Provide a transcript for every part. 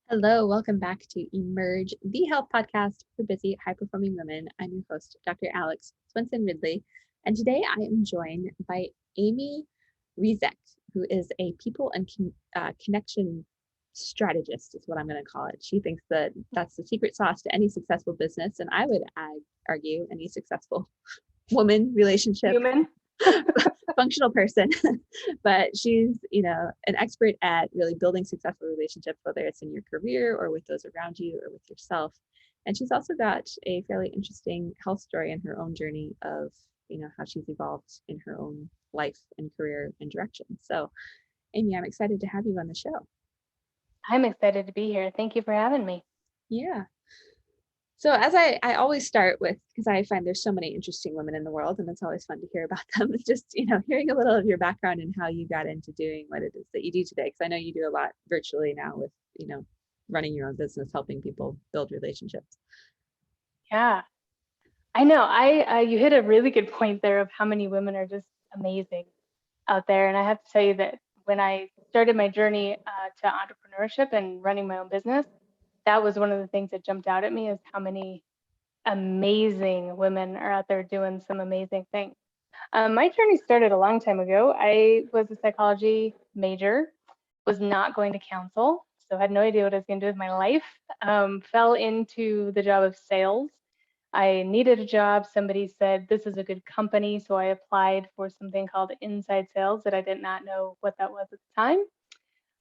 Hello, welcome back to Emerge, the health podcast for busy, high performing women. I'm your host, Dr. Alex Swenson Ridley, and today I am joined by Amy Reczek, who is a people and connection strategist, is what I'm going to call it. She thinks that that's the secret sauce to any successful business, and I would argue any successful woman relationship Human. functional person. But she's an expert at really building successful relationships, whether it's in your career or with those around you or with yourself. And she's also got a fairly interesting health story in her own journey of how she's evolved in her own life and career and direction. So Amy, I'm excited to have you on the show. I'm excited to be here. Thank you for having me. Yeah. So as I always start with, because I find there's so many interesting women in the world and it's always fun to hear about them, it's just, hearing a little of your background and how you got into doing what it is that you do today. Because I know you do a lot virtually now with, running your own business, helping people build relationships. Yeah, I know. You hit a really good point there of how many women are just amazing out there. And I have to tell you that when I started my journey to entrepreneurship and running my own business, that was one of the things that jumped out at me is how many amazing women are out there doing some amazing things. My journey started a long time ago. I was a psychology major, was not going to counsel, so had no idea what I was going to do with my life. Fell into the job of sales. I needed a job. Somebody said, this is a good company. So I applied for something called inside sales that I did not know what that was at the time.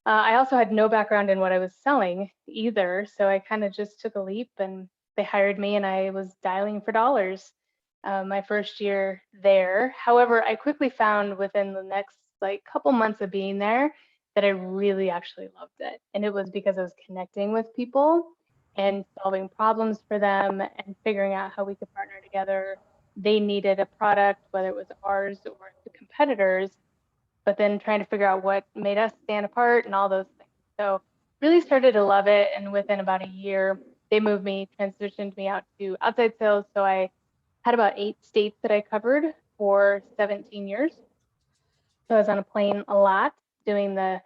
I also had no background in what I was selling either. So I kind of just took a leap and they hired me and I was dialing for dollars my first year there. However, I quickly found within the next couple months of being there that I really actually loved it. And it was because I was connecting with people and solving problems for them and figuring out how we could partner together. They needed a product, whether it was ours or the competitors, but then trying to figure out what made us stand apart and all those things. So really started to love it. And within about a year, they transitioned me out to outside sales. So I had about 8 states that I covered for 17 years. So I was on a plane a lot doing the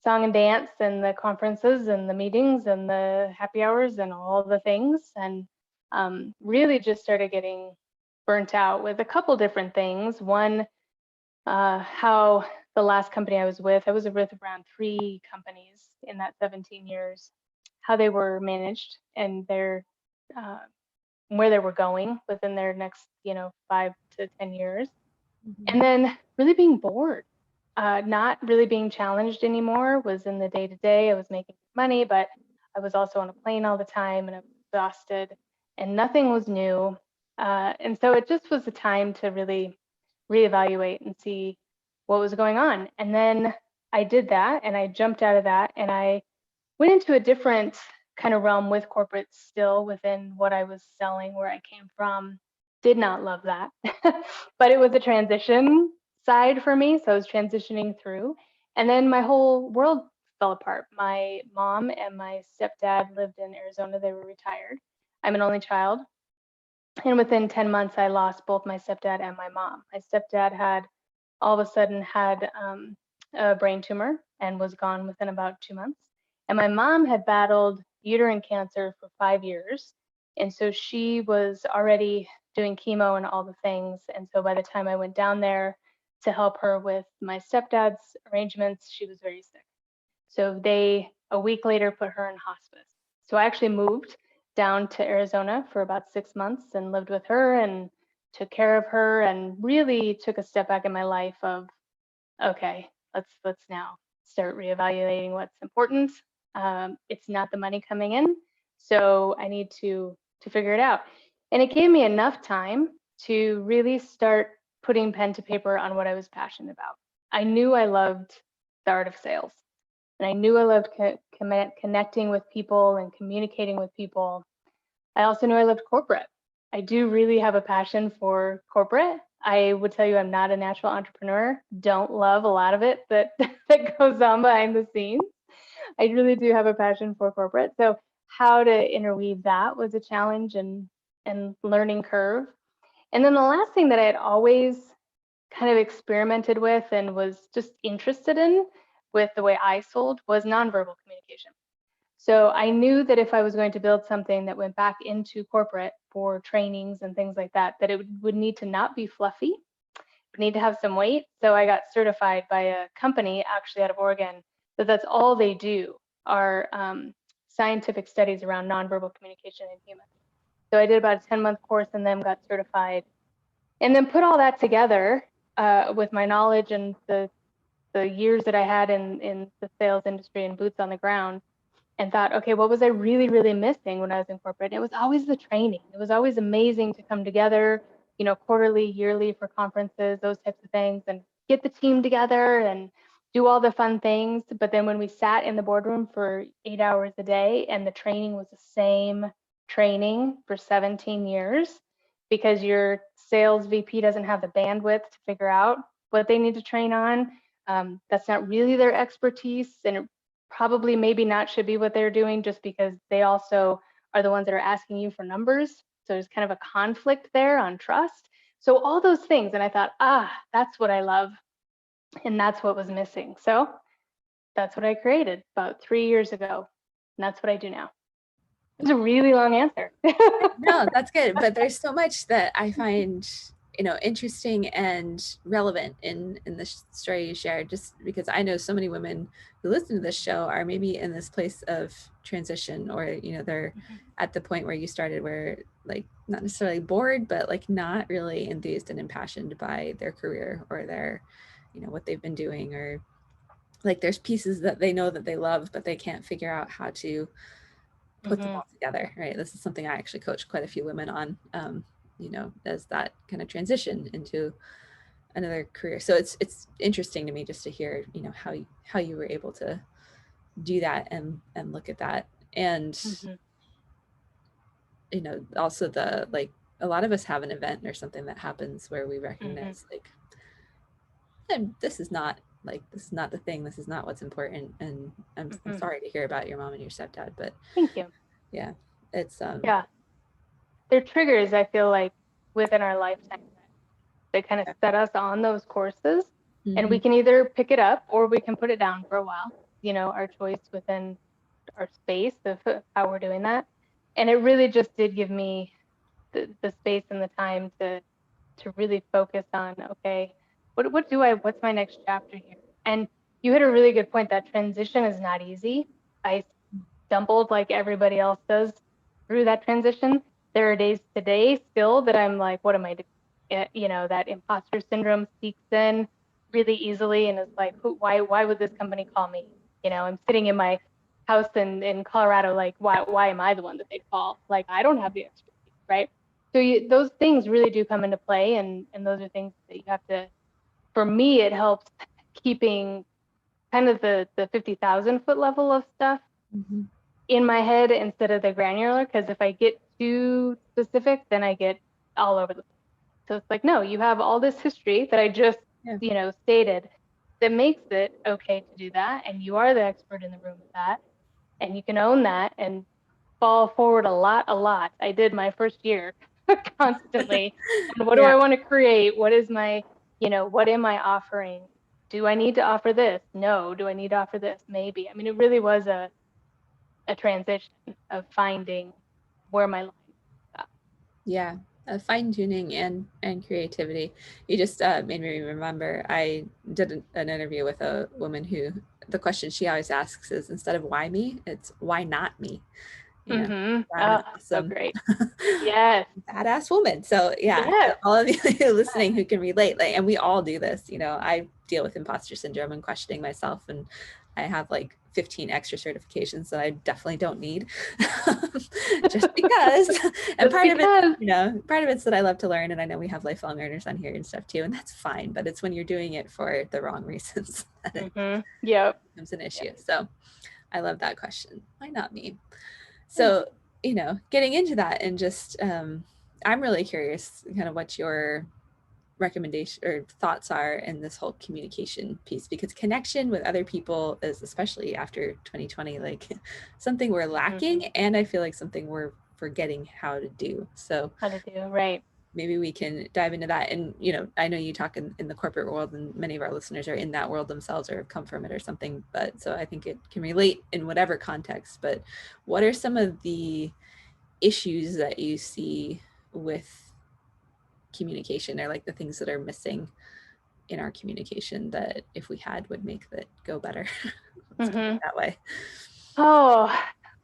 song and dance and the conferences and the meetings and the happy hours and all the things. And really just started getting burnt out with a couple different things. One, how the last company I was with around 3 companies in that 17 years, how they were managed and their where they were going within their next 5 to 10 years. And then really being bored, not really being challenged anymore. Was in the day to day. I was making money, but I was also on a plane all the time and I was exhausted and nothing was new. And so it just was a time to really reevaluate and see what was going on. And then I did that and I jumped out of that and I went into a different kind of realm with corporate still within what I was selling, where I came from. Did not love that, but it was a transition side for me. So I was transitioning through. And then my whole world fell apart. My mom and my stepdad lived in Arizona. They were retired. I'm an only child. And within 10 months, I lost both my stepdad and my mom. My stepdad had all of a sudden had a brain tumor and was gone within about 2 months. And my mom had battled uterine cancer for 5 years. And so she was already doing chemo and all the things. And so by the time I went down there to help her with my stepdad's arrangements, she was very sick. So they, a week later, put her in hospice. So I actually moved down to Arizona for about 6 months and lived with her and took care of her and really took a step back in my life of, okay, let's now start reevaluating what's important. It's not the money coming in, so I need to figure it out. And it gave me enough time to really start putting pen to paper on what I was passionate about. I knew I loved the art of sales, and I knew I loved connecting with people and communicating with people. I also knew I loved corporate. I do really have a passion for corporate. I would tell you I'm not a natural entrepreneur. Don't love a lot of it that goes on behind the scenes. I really do have a passion for corporate. So how to interweave that was a challenge and learning curve. And then the last thing that I had always kind of experimented with and was just interested in with the way I sold was nonverbal communication. So I knew that if I was going to build something that went back into corporate for trainings and things like that, that it would need to not be fluffy, would need to have some weight. So I got certified by a company actually out of Oregon that's all they do are scientific studies around nonverbal communication in humans. So I did about a 10-month course and then got certified, and then put all that together with my knowledge and the years that I had in the sales industry and boots on the ground, and thought, okay, what was I really, really missing when I was in corporate? And it was always the training. It was always amazing to come together, quarterly, yearly for conferences, those types of things, and get the team together and do all the fun things. But then when we sat in the boardroom for 8 hours a day and the training was the same training for 17 years, because your sales VP doesn't have the bandwidth to figure out what they need to train on, that's not really their expertise, and it probably maybe not should be what they're doing, just because they also are the ones that are asking you for numbers. So there's kind of a conflict there on trust. So all those things. And I thought, that's what I love. And that's what was missing. So that's what I created about 3 years ago. And that's what I do now. It's a really long answer. No, that's good. But there's so much that I find, interesting and relevant in the story you shared, just because I know so many women who listen to this show are maybe in this place of transition, or, they're at the point where you started, where like not necessarily bored, but like not really enthused and impassioned by their career or their, what they've been doing, or like there's pieces that they know that they love, but they can't figure out how to put them all together, right? This is something I actually coach quite a few women on, as that kind of transition into another career. So it's interesting to me just to hear, how you were able to do that and look at that. And, also the, like, a lot of us have an event or something that happens where we recognize like, this is not the thing. This is not what's important. And I'm sorry to hear about your mom and your stepdad, but thank you. Yeah, it's yeah, they're triggers, I feel like, within our lifetime that kind of set us on those courses, and we can either pick it up or we can put it down for a while. Our choice within our space of how we're doing that. And it really just did give me the space and the time to really focus on, okay, what's my next chapter here? And you hit a really good point. That transition is not easy. I stumbled like everybody else does through that transition. There are days today still that I'm like, what am I doing? That imposter syndrome seeps in really easily, and it's like, why would this company call me? I'm sitting in my house in Colorado, like, why am I the one that they call? Like, I don't have the expertise, right? So those things really do come into play, and those are things that you have to. For me, it helps keeping kind of the 50,000 foot level of stuff in my head instead of the granular, because if I get too specific, then I get all over the place. So it's like, no, you have all this history that I just stated that makes it okay to do that, and you are the expert in the room with that, and you can own that and fall forward a lot. I did my first year constantly. And what do I want to create? What is my, what am I offering? Do I need to offer this? No. Do I need to offer this? Maybe. I mean, it really was a transition of finding where my line is at. Yeah, fine tuning and creativity. You just made me remember. I did an interview with a woman who the question she always asks is, instead of why me, it's why not me. I'm an awesome, so great. Yes. badass woman. So all of you listening who can relate, like, and we all do this. I deal with imposter syndrome and questioning myself, and I have like 15 extra certifications that I definitely don't need, just because. And part of it's that I love to learn, and I know we have lifelong learners on here and stuff too, and that's fine. But it's when you're doing it for the wrong reasons that it becomes an issue. So I love that question. Why not me? So, getting into that, and just, I'm really curious kind of what your recommendation or thoughts are in this whole communication piece, because connection with other people is, especially after 2020, like something we're lacking. And I feel like something we're forgetting how to do. So right. maybe we can dive into that. And, I know you talk in the corporate world, and many of our listeners are in that world themselves or have come from it or something. But so I think it can relate in whatever context. But what are some of the issues that you see with communication, or like the things that are missing in our communication that if we had would make that go better? Let's put it that way. Oh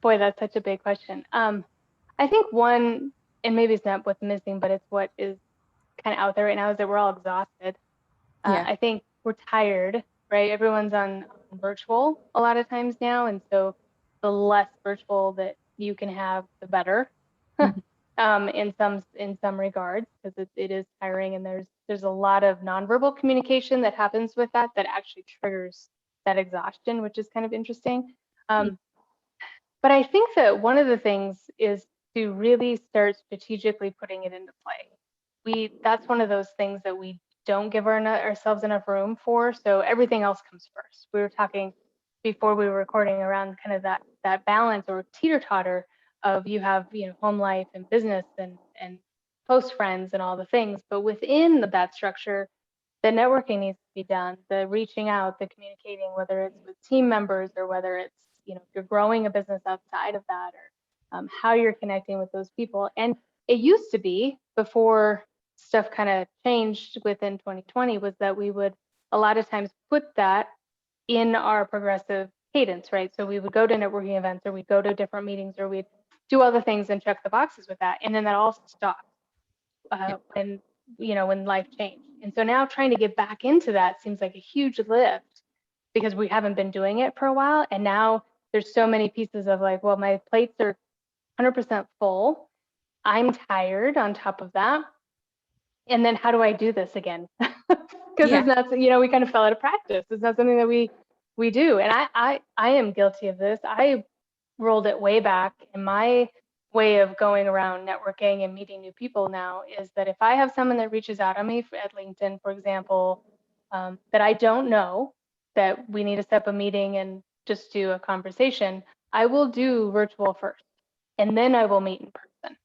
boy, that's such a big question. I think one, and maybe it's not what's missing, but it's what is kind of out there right now, is that we're all exhausted. Yeah. I think we're tired, right? Everyone's on virtual a lot of times now, and so the less virtual that you can have, the better. Mhm. In some regards, because it is tiring, and there's a lot of nonverbal communication that happens with that actually triggers that exhaustion, which is kind of interesting. But I think that one of the things is to really start strategically putting it into play. That's one of those things that we don't give ourselves enough room for. So everything else comes first. We were talking before we were recording around kind of that balance or teeter-totter of you have, home life and business and close friends and all the things. But within that structure, the networking needs to be done, the reaching out, the communicating, whether it's with team members or whether it's, if you're growing a business outside of that, or how you're connecting with those people. And it used to be, before stuff kind of changed within 2020, was that we would a lot of times put that in our progressive cadence, right? So we would go to networking events, or we'd go to different meetings, or we'd do other things and check the boxes with that. And then that all stopped when life changed. And so now trying to get back into that seems like a huge lift, because we haven't been doing it for a while. And now there's so many pieces of like, well, my plates are 100% full. I'm tired on top of that. And then how do I do this again? Because it's not, we kind of fell out of practice. It's not something that we do. And I am guilty of this. I rolled it way back, and my way of going around networking and meeting new people now is that if I have someone that reaches out on me at LinkedIn, for example, that I don't know, that we need to set up a meeting and just do a conversation, I will do virtual first, and then I will meet in person.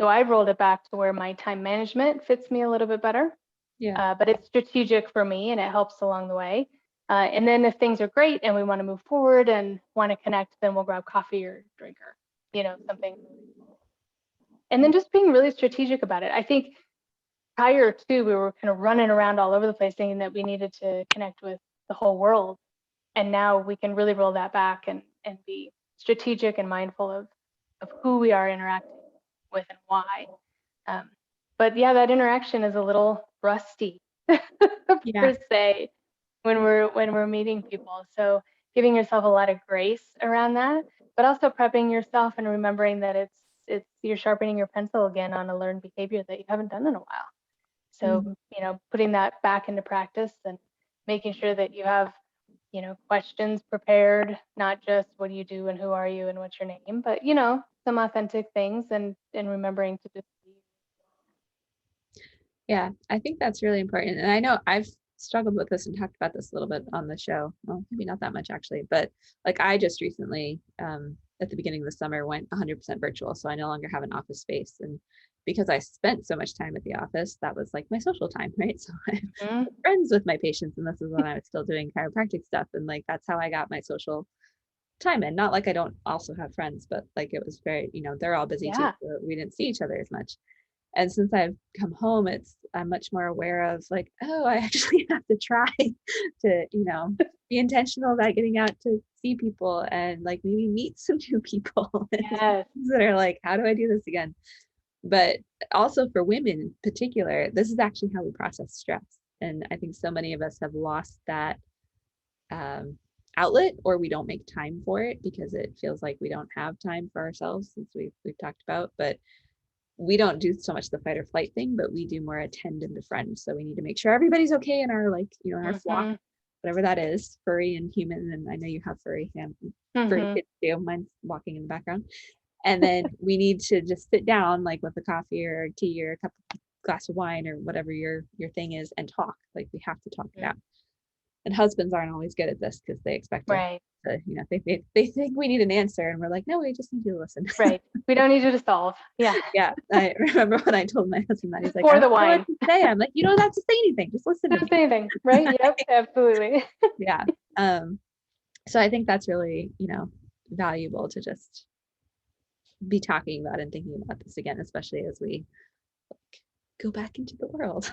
So I rolled it back to where my time management fits me a little bit better. Yeah. But it's strategic for me, and it helps along the way. And then if things are great and we want to move forward and want to connect, then we'll grab coffee or drink, or something. And then just being really strategic about it. I think prior to, we were kind of running around all over the place thinking that we needed to connect with the whole world. And now we can really roll that back and be strategic and mindful of who we are interacting with and why. But yeah, that interaction is a little rusty per se when we're meeting people. So giving yourself a lot of grace around that, but also prepping yourself and remembering that it's you're sharpening your pencil again on a learned behavior that you haven't done in a while. So, putting that back into practice and making sure that you have, questions prepared, not just what do you do and who are you and what's your name, but, some authentic things, and remembering to just be. Yeah, I think that's really important. And I know I've struggled with this and talked about this a little bit on the show. Well, maybe not that much actually, but like I just recently, at the beginning of the summer, went 100% virtual. So I no longer have an office space. And because I spent so much time at the office, that was like my social time, right? So I'm friends with my patients, and this is when I was still doing chiropractic stuff. And like, that's how I got my social time in. Not like I don't also have friends, but like it was very, they're all busy too. So we didn't see each other as much. And since I've come home, I'm much more aware of like, oh, I actually have to try to, be intentional about getting out to see people and like maybe meet some new people that are like, how do I do this again? But also for women in particular, this is actually how we process stress. And I think so many of us have lost that outlet, or we don't make time for it because it feels like we don't have time for ourselves, since we've talked about. But we don't do so much the fight or flight thing, but we do more attend and befriend. So we need to make sure everybody's okay in our in our flock, whatever that is, furry and human. And I know you have furry kids too. Mine's walking in the background. And then we need to just sit down like with a coffee or a tea or a glass of wine or whatever your thing is, and talk. Like we have to talk it out. And husbands aren't always good at this because they expect us Right. to, they think we need an answer, and we're like, no, we just need you to listen. Right. We don't need you to solve. Yeah. Yeah, I remember when I told my husband that, he's Just like, I pour don't the know what wine. to say. I'm like, you don't have to say anything, just listen to Don't me. say anything. Right. Yep. Absolutely. Yeah. So I think that's really, valuable to just be talking about and thinking about this again, especially as we go back into the world.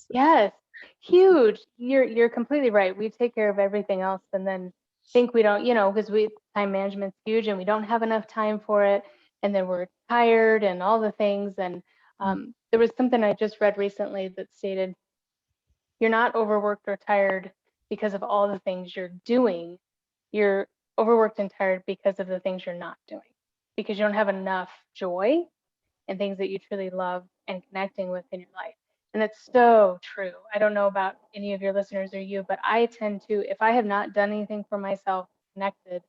Yes. Huge. You're completely right. We take care of everything else and then think we don't, because time management's huge and we don't have enough time for it. And then we're tired and all the things. And there was something I just read recently that stated you're not overworked or tired because of all the things you're doing. You're overworked and tired because of the things you're not doing, because you don't have enough joy and things that you truly love and connecting with in your life. And that's so true. I don't know about any of your listeners or you, but I tend to, if I have not done anything for myself, connected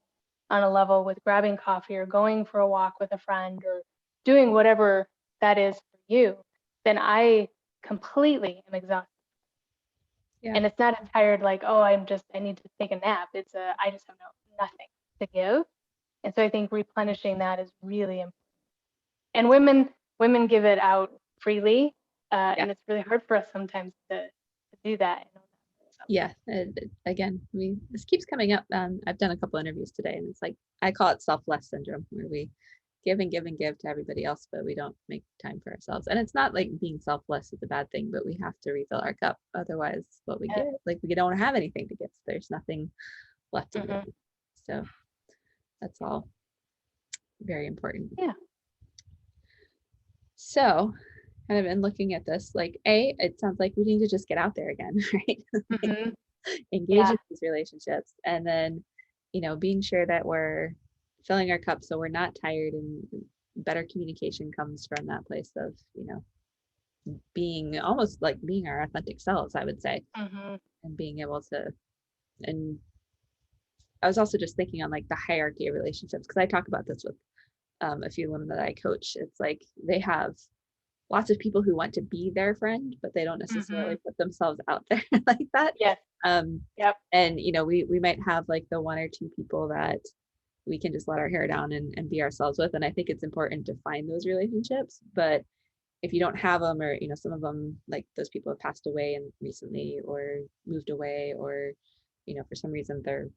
on a level with grabbing coffee or going for a walk with a friend or doing whatever that is for you, then I completely am exhausted. Yeah. And it's not a tired, like, oh, I need to take a nap. It's I just have nothing to give. And so I think replenishing that is really important. And women give it out freely, Yeah. and it's really hard for us sometimes to do that. Yeah. Again, this keeps coming up. I've done a couple interviews today, and it's like, I call it selfless syndrome, where we give and give and give to everybody else, but we don't make time for ourselves. And it's not like being selfless is a bad thing, but we have to refill our cup. Otherwise, what we Yeah. get, like, we don't have anything to give. There's nothing left to Mm-hmm. give. So that's all very important. Yeah. So, kind of in looking at this, like, it sounds like we need to just get out there again, right? Mm-hmm. Engage Yeah. in these relationships, and then, being sure that we're filling our cup so we're not tired, and better communication comes from that place of, being almost like being our authentic selves, I would say, Mm-hmm. and being able to, and I was also just thinking on like the hierarchy of relationships, because I talk about this with a few women that I coach. It's like they have lots of people who want to be their friend, but they don't Mm-hmm. necessarily put themselves out there like that. Yes. Um, Yep. and we might have like the one or two people that we can just let our hair down and be ourselves with. And I think it's important to find those relationships. But if you don't have them, or some of them, like, those people have passed away and recently, or moved away, or for some reason they're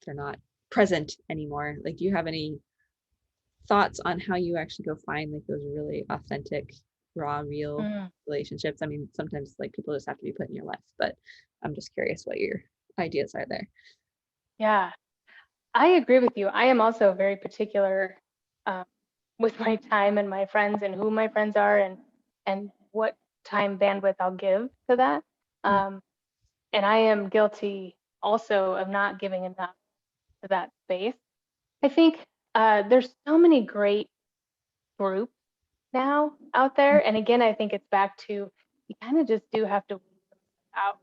not present anymore. Like, do you have any thoughts on how you actually go find like those really authentic, raw, real Mm. relationships? I mean, sometimes like people just have to be put in your life, but I'm just curious what your ideas are there. Yeah. I agree with you. I am also very particular um, with my time and my friends and who my friends are and what time bandwidth I'll give to that. Mm. Um, and I am guilty also of not giving enough to that space. I think there's so many great groups now out there. And again, I think it's back to you kind of just do have to weed them out.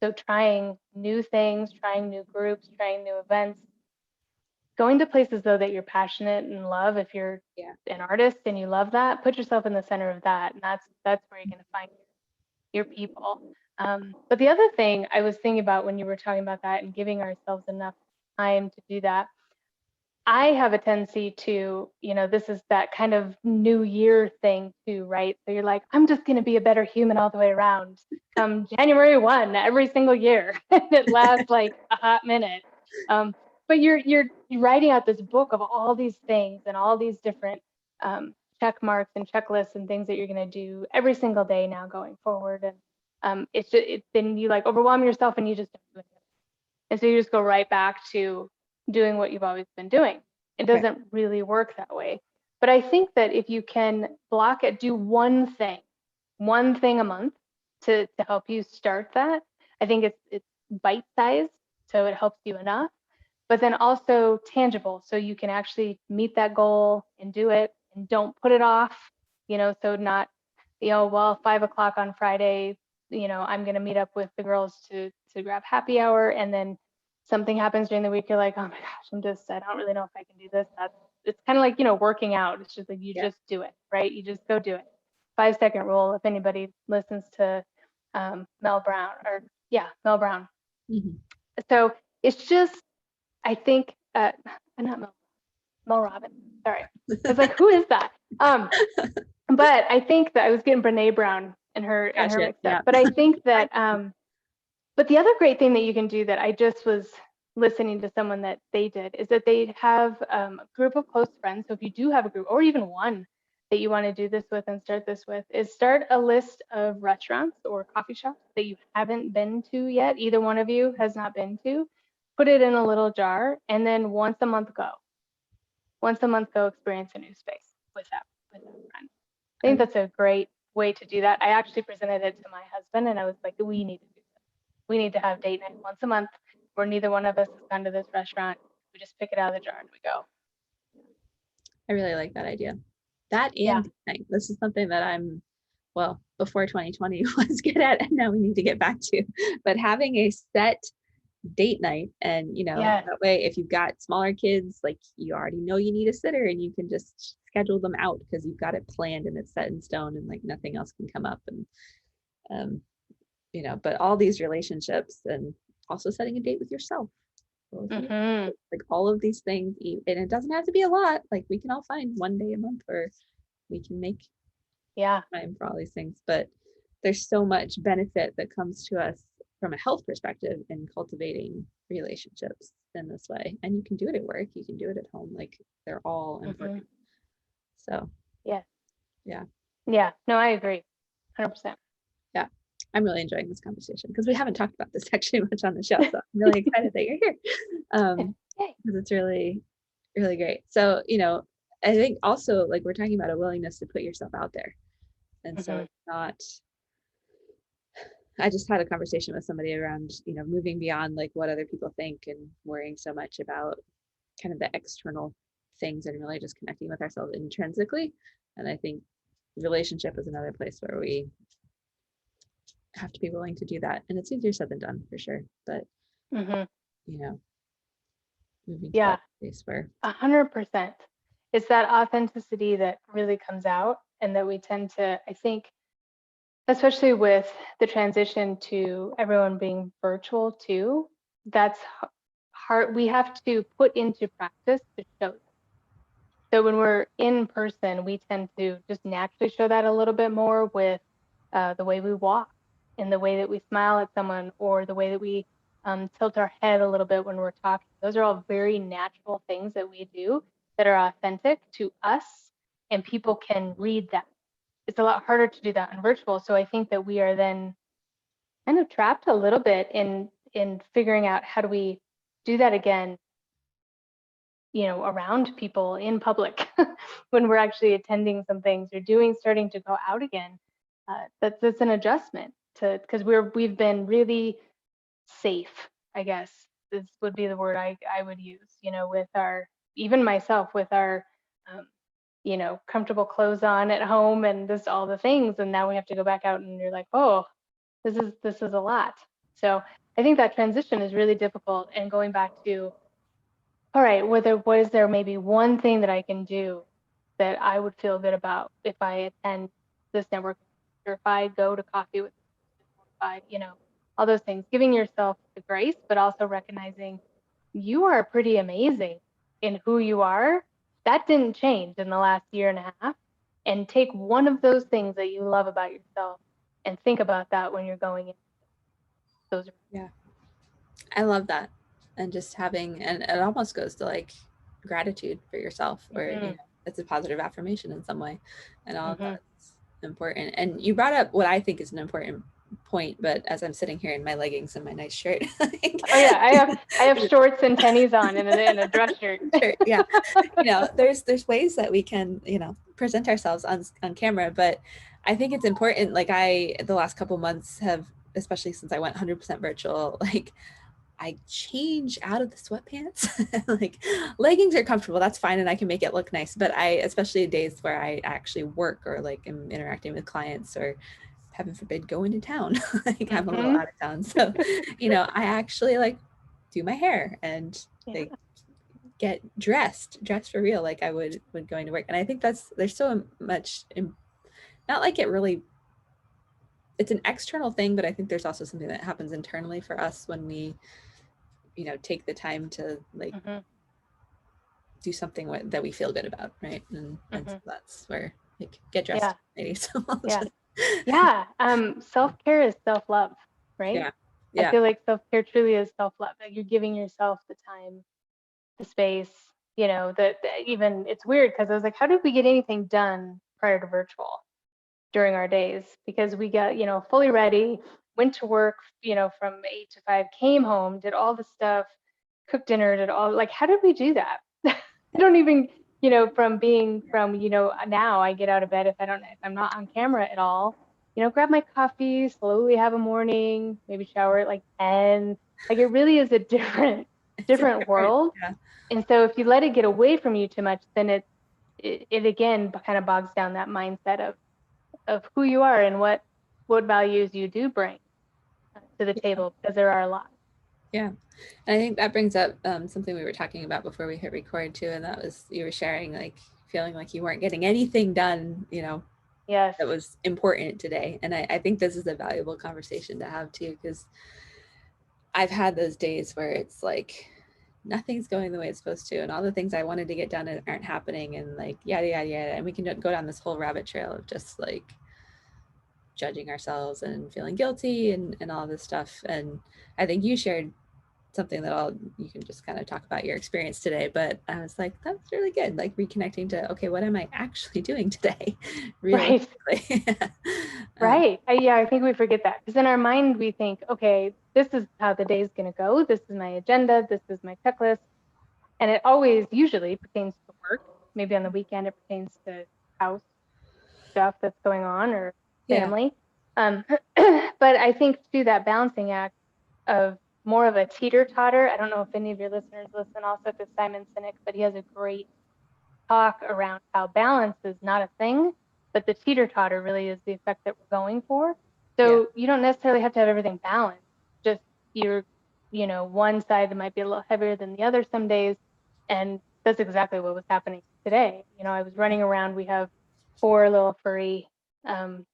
So trying new things, trying new groups, trying new events, going to places though that you're passionate and love. If you're Yeah. an artist and you love that, put yourself in the center of that, and that's where you're going to find your people. But the other thing I was thinking about when you were talking about that and giving ourselves enough time to do that, I have a tendency to, this is that kind of new year thing too, right? So you're like, I'm just going to be a better human all the way around come January 1 every single year. And it lasts like a hot minute. But you're writing out this book of all these things and all these different check marks and checklists and things that you're going to do every single day now going forward. And it's just, then you like overwhelm yourself and you just don't do it. And so you just go right back to doing what you've always been doing. It Right. doesn't really work that way. But I think that if you can block it, do one thing a month to help you start that, I think it's bite sized, so it helps you enough, but then also tangible, so you can actually meet that goal and do it and don't put it off, so not, well, 5 o'clock on Friday, I'm going to meet up with the girls to grab happy hour, and then something happens during the week, you're like, oh my gosh, I don't really know if I can do this. It's kind of like, working out. It's just like you Yeah. just do it, right? You just go do it. 5-second rule, if anybody listens to Mel Brown, or yeah, Mel Brown. Mhm. So it's just, I think, not Mel Robbins. Sorry, I was like, who is that? But I think that I was getting Brene Brown and her mixed up. But I think that, but the other great thing that you can do that I just was listening to someone that they did is that they have a group of close friends. So if you do have a group, or even one that you want to do this with and start this with, is start a list of restaurants or coffee shops that you haven't been to yet. Either one of you has not been to. Put it in a little jar, and then once a month go experience a new space with that friend. I think that's a great way to do that. I actually presented it to my husband, and I was like, we need to do this. We need to have date night once a month where neither one of us has gone to this restaurant. We just pick it out of the jar and we go. I really like that idea. That and date night. This is something that I'm, well, before 2020 was good at, and now we need to get back to. But having a set date night, and that way, if you've got smaller kids, like, you already know you need a sitter, and you can just schedule them out because you've got it planned and it's set in stone, and like nothing else can come up. And but all these relationships, and also setting a date with yourself, like all of these things, and it doesn't have to be a lot. Like, we can all find one day a month where we can make time for all these things. But there's so much benefit that comes to us from a health perspective in cultivating relationships in this way. And you can do it at work, you can do it at home, like, they're all important. So yeah, no, I agree 100%. Yeah, I'm really enjoying this conversation because we haven't talked about this actually much on the show, so I'm really excited that you're here, because it's really, really great. So I think also, like, we're talking about a willingness to put yourself out there. And so it's not, I just had a conversation with somebody around, moving beyond like what other people think and worrying so much about kind of the external things, and really just connecting with ourselves intrinsically. And I think relationship is another place where we have to be willing to do that. And it's easier said than done, for sure. But, moving to that place where 100%. It's that authenticity that really comes out, and that we tend to, I think, especially with the transition to everyone being virtual too, that's hard. We have to put into practice to show that. So when we're in person, we tend to just naturally show that a little bit more with the way we walk, and the way that we smile at someone, or the way that we tilt our head a little bit when we're talking. Those are all very natural things that we do that are authentic to us, and people can read that. It's a lot harder to do that in virtual. So I think that we are then kind of trapped a little bit in figuring out how do we do that again, around people in public when we're actually attending some things or starting to go out again. That's an adjustment because we've been really safe, I guess this would be the word I would use, with even myself, with our comfortable clothes on at home and just all the things, and now we have to go back out, and you're like, oh, this is a lot. So I think that transition is really difficult, and going back to, all right, what is there maybe one thing that I can do that I would feel good about if I attend this network, or if I go to coffee with, all those things, giving yourself the grace, but also recognizing you are pretty amazing in who you are. That didn't change in the last year and a half. And take one of those things that you love about yourself and think about that when you're going in. I love that. And just having, and it almost goes to like gratitude for yourself, or it's a positive affirmation in some way, and all of that's important. And you brought up what I think is an important point, but as I'm sitting here in my leggings and my nice shirt, I have shorts and tennies on and a dress shirt. There's ways that we can present ourselves on camera, but I think it's important. Like, the last couple months have, especially since I went 100% virtual, like, I change out of the sweatpants. Like, leggings are comfortable, that's fine, and I can make it look nice, but especially days where I actually work, or like am interacting with clients, or heaven forbid go into town, like I'm a little out of town, so I actually like do my hair and like get dressed for real, like I would going to work. And I think there's so much not like it really, it's an external thing, but I think there's also something that happens internally for us when we you know, take the time to like do something that we feel good about, right? And so that's where like get dressed, Yeah. ladies. So I'll Yeah. just- Yeah. Self-care is self-love, right? yeah, I yeah, feel like self-care truly is self-love. Like you're giving yourself the time, the space, you know, that even it's weird because I was like, how did we get anything done prior to virtual during our days? Because we got, you know, fully ready, went to work, you know, from 8 to 5, came home, did all the stuff, cooked dinner, did all like, how did we do that? I don't even, you know, from, you know, now I get out of bed if I'm not on camera at all, you know, grab my coffee, slowly have a morning, maybe shower at like 10. Like it really is a it's a different different, world. yeah, And so if you let it get away from you too much, then it again kind of bogs down that mindset of who you are and what values you do bring to the yeah, table, because there are a lot. yeah. And I think that brings up something we were talking about before we hit record too, and that was you were sharing like feeling like you weren't getting anything done, you know, Yes. that was important today. And I think this is a valuable conversation to have too, because I've had those days where it's like nothing's going the way it's supposed to, and all the things I wanted to get done aren't happening, and like yada yada yada. And we can go down this whole rabbit trail of just like judging ourselves and feeling guilty and all this stuff. And I think you shared something that you can just kind of talk about your experience today, but I was like, that's really good, like reconnecting to, okay, what am I actually doing today Right. realistically? Right. Yeah, I think we forget that because in our mind we think, okay, this is how the day is going to go. This is my agenda. This is my checklist. And it always usually pertains to work. Maybe on the weekend it pertains to house stuff that's going on or Yeah, family. But I think too that balancing act of more of a teeter-totter. I don't know if any of your listeners listen also to Simon Sinek, but he has a great talk around how balance is not a thing, but the teeter-totter really is the effect that we're going for. yeah, So you don't necessarily have to have everything balanced. Just you're, you know, one side might be a little heavier than the other some days. And that's exactly what was happening today. You know, I was running around. We have 4 little furry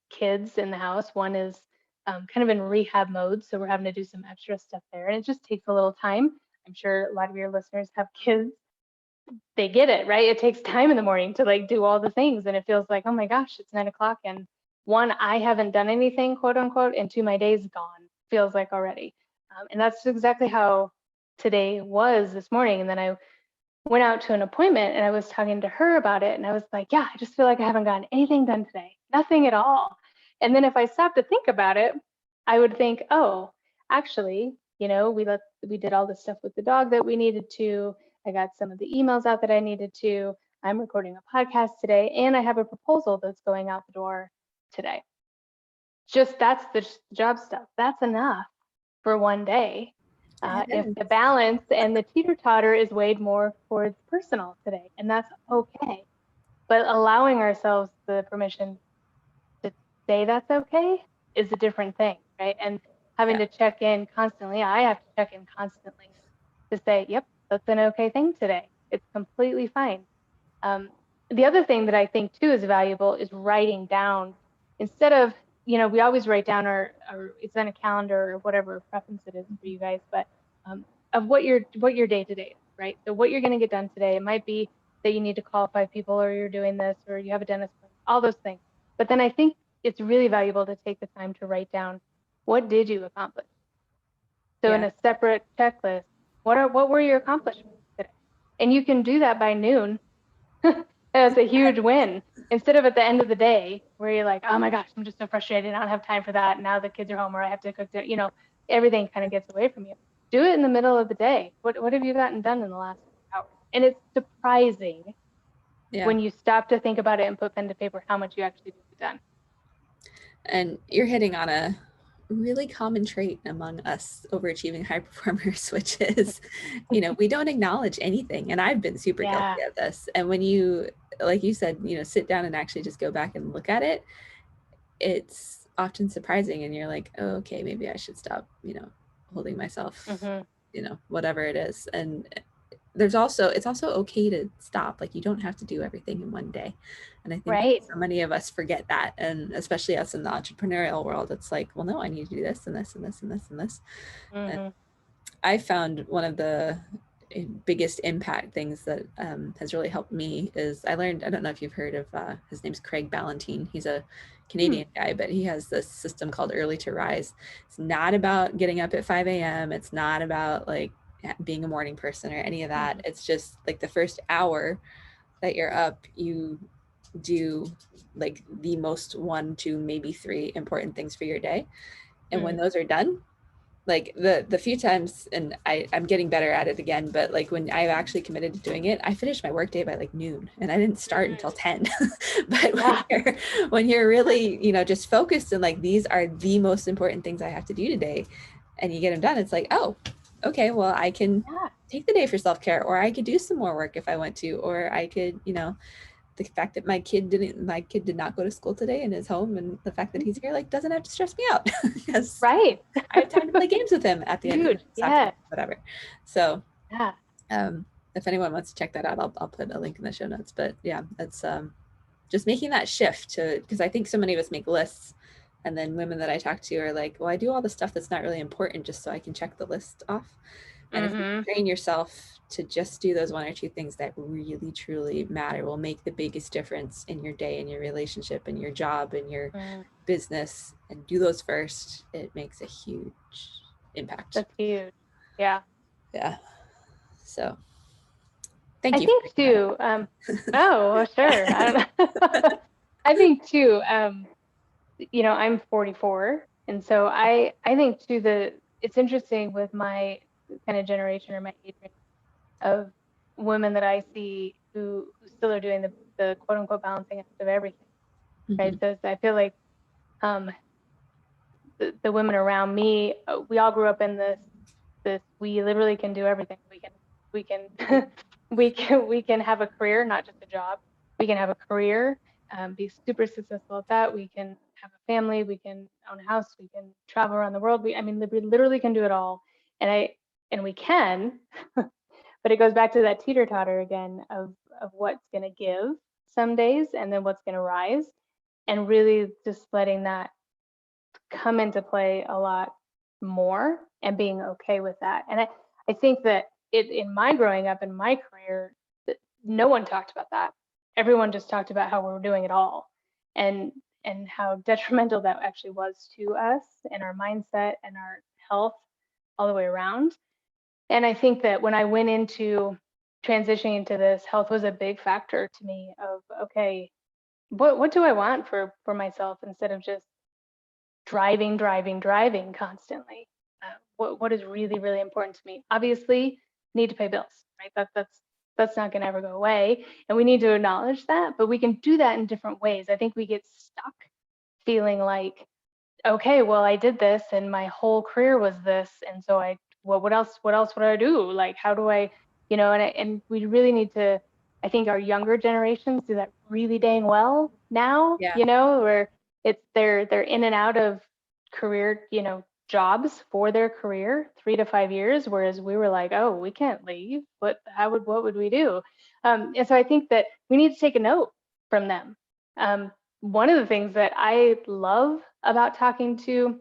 kids in the house. One is kind of in rehab mode, so we're having to do some extra stuff there. And it just takes a little time. I'm sure a lot of your listeners have kids, they get it, right? It takes time in the morning to like do all the things. And it feels like, oh my gosh, it's 9 o'clock. And one, I haven't done anything, quote unquote, and two, my day's gone, feels like already. And that's exactly how today was this morning. And then I went out to an appointment and I was talking to her about it. And I was like, yeah, I just feel like I haven't gotten anything done today, nothing at all. And then if I stopped to think about it, I would think, oh, actually, you know, we did all the stuff with the dog that we needed to. I got some of the emails out that I needed to. I'm recording a podcast today, and I have a proposal that's going out the door today. Just that's the job stuff. That's enough for one day. it If is. the balance and the teeter totter is weighed more towards personal today, and that's okay. But allowing ourselves the permission to say that's okay is a different thing, right? And having Yeah, to check in constantly, I have to check in constantly to say, yep, that's an okay thing today. It's completely fine. Um, the other thing that I think too is valuable is writing down instead of, you know, we always write down our it's on a calendar or whatever preference it is for you guys, but of what your day to day is, right? So what you're going to get done today, it might be that you need to call 5 people or you're doing this or you have a dentist appointment, all those things. But then I think it's really valuable to take the time to write down what did you accomplish. So in yeah, a separate checklist, what were your accomplishments today? And you can do that by noon. That's a huge win. Instead of at the end of the day where you're like, oh my gosh, I'm just so frustrated. I don't have time for that. Now the kids are home or I have to cook dinner. You know, everything kind of gets away from you. Do it in the middle of the day. What have you gotten done in the last hour? And it's surprising yeah. when you stop to think about it and put pen to paper how much you actually get done. And you're hitting on a really common trait among us overachieving high performers, which is, you know, we don't acknowledge anything. And I've been super Yeah. guilty of this. And when you, like you said, you know, sit down and actually just go back and look at it, it's often surprising. And you're like, oh, okay, maybe I should stop, you know, holding myself, Mm-hmm. you know, whatever it is. And it's also okay to stop. Like you don't have to do everything in one day. And I think Right. so many of us forget that. And especially us in the entrepreneurial world, it's like, well, no, I need to do this and this and this and this and this. And Mm-hmm. I found one of the biggest impact things that has really helped me is I learned, I don't know if you've heard of, his name's Craig Ballantyne. He's a Hmm. Canadian guy, but he has this system called Early to Rise. It's not about getting up at 5 a.m. It's not about like being a morning person or any of that. It's just like the first hour that you're up, you do like the most one, two, maybe three important things for your day. And when those are done, like the few times, and I'm getting better at it again, but like when I actually committed to doing it, I finished my workday by like noon and I didn't start until 10. But Yeah. when you're really, you know, just focused and like these are the most important things I have to do today, and you get them done, it's like, oh, okay, well, I can Yeah. take the day for self-care, or I could do some more work if I want to, or I could, you know, the fact that my kid did not go to school today and is home, and the fact that he's here like doesn't have to stress me out because Right. I have time to play games with him at the end of Huge. this afternoon, Yes. whatever. So Yeah. um, if anyone wants to check that out, I'll put a link in the show notes. But yeah, it's just making that shift to, because I think so many of us make lists, and then women that I talk to are like, well, I do all the stuff that's not really important just so I can check the list off. And if you train yourself to just do those one or two things that really truly matter, will make the biggest difference in your day, in your relationship, in your job, in your business, and do those first, it makes a huge impact. That's huge. Yeah. Yeah. So thank I you for think bringing too, oh, well, sure. I don't know. I think too, you know, I'm 44. And so I think too it's interesting with my kind of generation or my age range of women that I see who still are doing the quote unquote balancing act of everything, that. right? So I feel like um, the women around me, we all grew up in this we literally can do everything. We can we can have a career, not just a job. We can have a career, be super successful at that. We can have a family. We can own a house. We can travel around the world. I mean, we literally can do it all. And we can, but it goes back to that teeter totter again of what's going to give some days and then what's going to rise, and really just letting that come into play a lot more and being okay with that. And I think that in my growing up in my career, no one talked about that. Everyone just talked about how we were doing it all, and and how detrimental that actually was to us and our mindset and our health all the way around. And I think that when I went into transitioning into this, health was a big factor to me of, okay, what do I want for myself instead of just driving constantly. What is really, really important to me? Obviously, need to pay bills, right? That's not going to ever go away, and we need to acknowledge that. But we can do that in different ways. I think we get stuck feeling like, okay, well, I did this, and my whole career was this, and so well, what else would I do? Like, how do I, you know? And we really need to. I think our younger generations do that really dang well now. Yeah. You know, where they're in and out of career, you know, jobs for their career 3 to 5 years, whereas we were like, oh, we can't leave. What would we do? And so I think that we need to take a note from them. One of the things that I love about talking to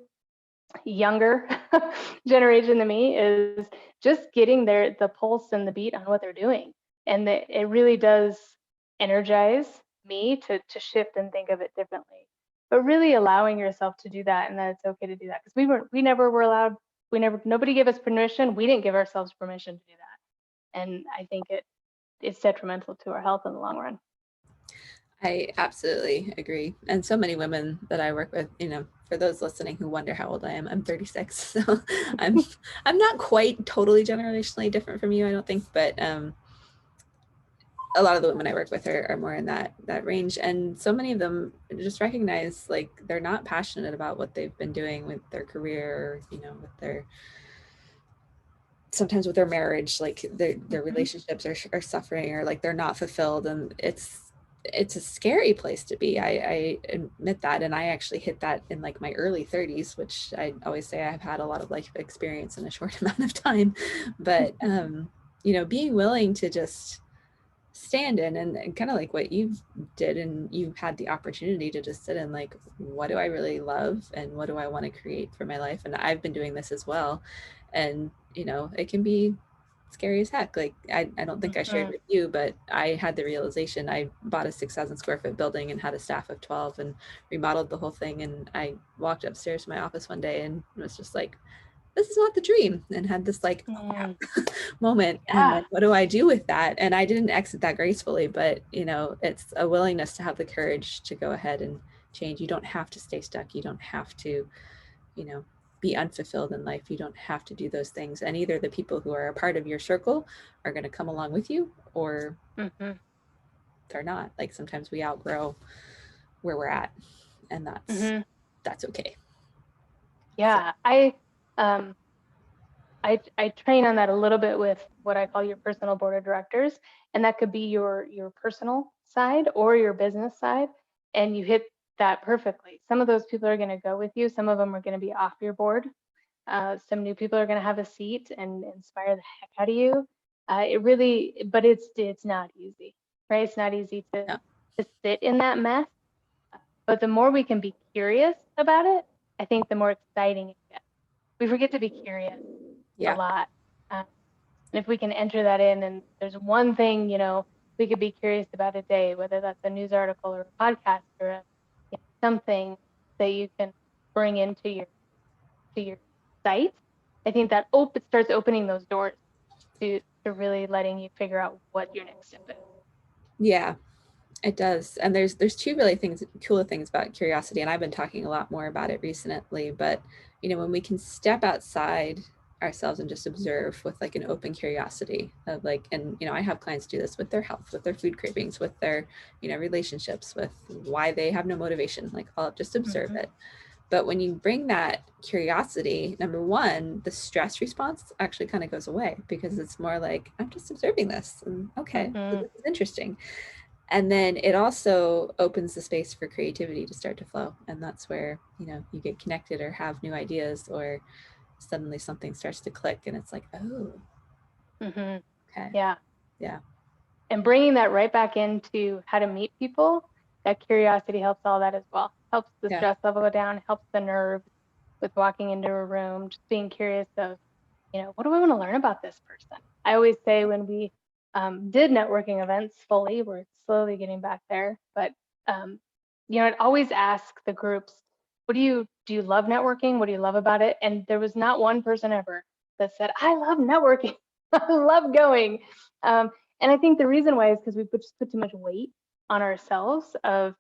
younger generation than me is just getting the pulse and the beat on what they're doing, and that it really does energize me to shift and think of it differently, but really allowing yourself to do that, and that it's okay to do that, because we never were allowed, nobody gave us permission, we didn't give ourselves permission to do that, and I think it's detrimental to our health in the long run. I absolutely agree. And so many women that I work with, you know, for those listening who wonder how old I am, I'm 36. So I'm I'm not quite totally generationally different from you, I don't think, but a lot of the women I work with are more in that range. And so many of them just recognize like they're not passionate about what they've been doing with their career, or, you know, with their, sometimes with their marriage, like their relationships are suffering, or like they're not fulfilled, and it's a scary place to be. I admit that, and I actually hit that in like my early 30s, which I always say I've had a lot of life experience in a short amount of time. But you know, being willing to just stand in, and kind of like what you did, and you had the opportunity to just sit in, like, what do I really love and what do I want to create for my life? And I've been doing this as well. And, you know, it can be scary as heck. Like I don't think I shared with you, but I had the realization I bought a 6,000 square foot building and had a staff of 12 and remodeled the whole thing. And I walked upstairs to my office one day and was just like, this is not the dream, and had this like, oh crap moment. And like, what do I do with that? And I didn't exit that gracefully, but you know, it's a willingness to have the courage to go ahead and change. You don't have to stay stuck. You don't have to, you know, be unfulfilled in life. You don't have to do those things. And either the people who are a part of your circle are going to come along with you, or they're not. Like sometimes we outgrow where we're at, and that's okay. Yeah. So. I train on that a little bit with what I call your personal board of directors, and that could be your personal side or your business side, and you hit that perfectly. Some of those people are going to go with you. Some of them are going to be off your board. Some new people are going to have a seat and inspire the heck out of you. But it's not easy, right? It's not easy to sit in that mess. But the more we can be curious about it, I think the more exciting it gets. We forget to be curious a lot. And if we can enter that in, and there's one thing, you know, we could be curious about a day, whether that's a news article or a podcast or something that you can bring into your site. I think that starts opening those doors to really letting you figure out what your next step is. Yeah, it does. And there's two really cool things about curiosity. And I've been talking a lot more about it recently, but you know, when we can step outside ourselves and just observe with like an open curiosity of like, and you know, I have clients do this with their health, with their food cravings, with their, you know, relationships, with why they have no motivation, like I'll just observe it. But when you bring that curiosity, number one, the stress response actually kind of goes away, because it's more like, I'm just observing this, and okay, so this is interesting. And then it also opens the space for creativity to start to flow. And that's where, you know, you get connected or have new ideas, or suddenly something starts to click and it's like, oh, okay. Yeah. And bringing that right back into how to meet people, that curiosity helps all that as well. Helps the stress level go down, helps the nerves with walking into a room, just being curious of, you know, what do I want to learn about this person? I always say when we did networking events fully, we're slowly getting back there, but you know, I'd always ask the groups, do you love networking? What do you love about it? And there was not one person ever that said, I love networking. I love going. And I think the reason why is because we just put too much weight on ourselves of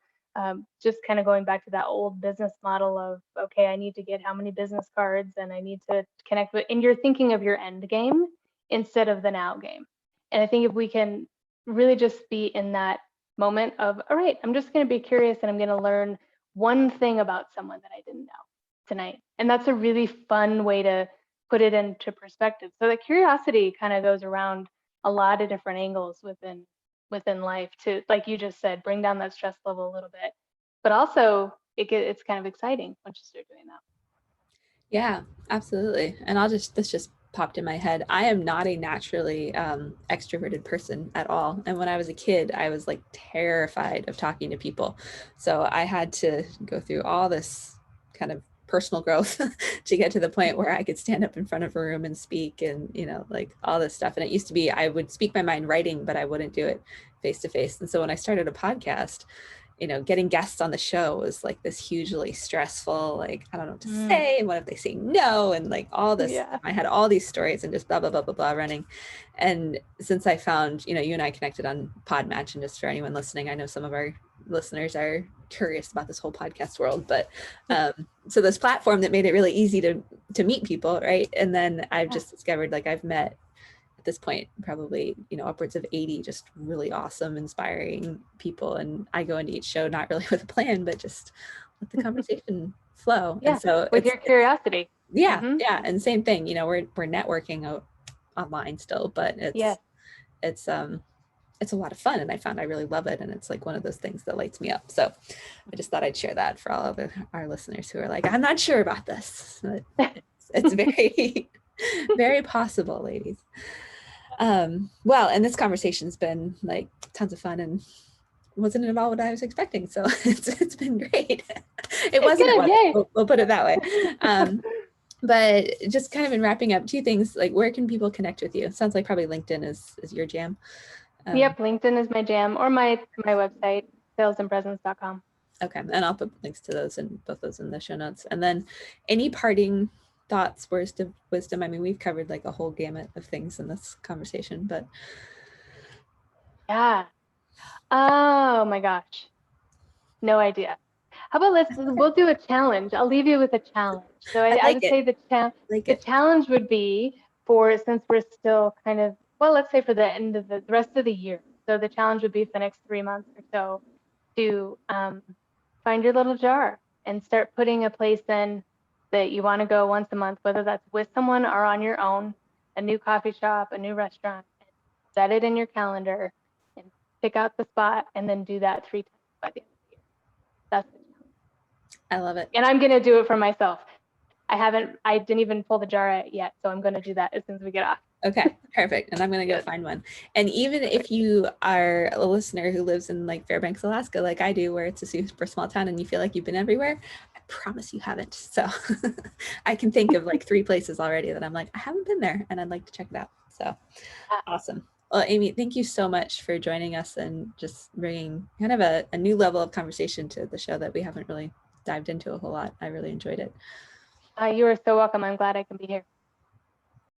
just kind of going back to that old business model of, okay, I need to get how many business cards and I need to connect with, and you're thinking of your end game instead of the now game. And I think if we can really just be in that moment of, all right, I'm just going to be curious and I'm going to learn one thing about someone that I didn't know tonight. And that's a really fun way to put it into perspective. So the curiosity kind of goes around a lot of different angles within life to, like you just said, bring down that stress level a little bit. But also it's kind of exciting once you start doing that. Yeah, absolutely. And this just popped in my head. I am not a naturally extroverted person at all. And when I was a kid, I was like terrified of talking to people. So I had to go through all this kind of personal growth to get to the point where I could stand up in front of a room and speak, and, you know, like all this stuff. And it used to be, I would speak my mind writing, but I wouldn't do it face to face. And so when I started a podcast, you know, getting guests on the show was like this hugely stressful, like, I don't know what to say. And what if they say no? And like all this, I had all these stories and just blah, blah, blah, blah, blah running. And since I found, you know, you and I connected on Podmatch, and just for anyone listening, I know some of our listeners are curious about this whole podcast world, but so this platform that made it really easy to meet people, right? And then I've just discovered, like, I've met at this point probably, you know, upwards of 80 just really awesome, inspiring people, and I go into each show not really with a plan, but just let the conversation flow. And so with your curiosity. Yeah. And same thing, you know, we're networking online still, but it's a lot of fun, and I found I really love it, and it's like one of those things that lights me up. So I just thought I'd share that for all of our listeners who are like, I'm not sure about this. It's very very possible, ladies. Well, and this conversation's been like tons of fun, and wasn't at all what I was expecting, so it's been great. It wasn't. We'll put it that way. But just kind of in wrapping up, two things, like where can people connect with you? Sounds like probably LinkedIn is your jam. Yep, LinkedIn is my jam, or my website, salesandpresence.com. Okay, and I'll put links to those and both those in the show notes. And then any parting thoughts, words of wisdom? I mean, we've covered like a whole gamut of things in this conversation, but yeah. Oh my gosh. No idea. How about we'll do a challenge. I'll leave you with a challenge. So I I like would it. say Like the it. challenge would be since we're still kind of, well, let's say for the end of the rest of the year. So the challenge would be for the next 3 months or so to find your little jar and start putting a place in that you want to go once a month, whether that's with someone or on your own, a new coffee shop, a new restaurant, and set it in your calendar and pick out the spot and then do that 3 times by the end of the year. That's the challenge. I love it. And I'm going to do it for myself. I didn't even pull the jar out yet, so I'm going to do that as soon as we get off. Okay, perfect. And I'm going to go find one. And even if you are a listener who lives in like Fairbanks, Alaska, like I do, where it's a super small town and you feel like you've been everywhere, I promise you haven't. So I can think of like 3 places already that I'm like, I haven't been there and I'd like to check it out. So awesome. Well, Amy, thank you so much for joining us and just bringing kind of a new level of conversation to the show that we haven't really dived into a whole lot. I really enjoyed it. You are so welcome. I'm glad I can be here.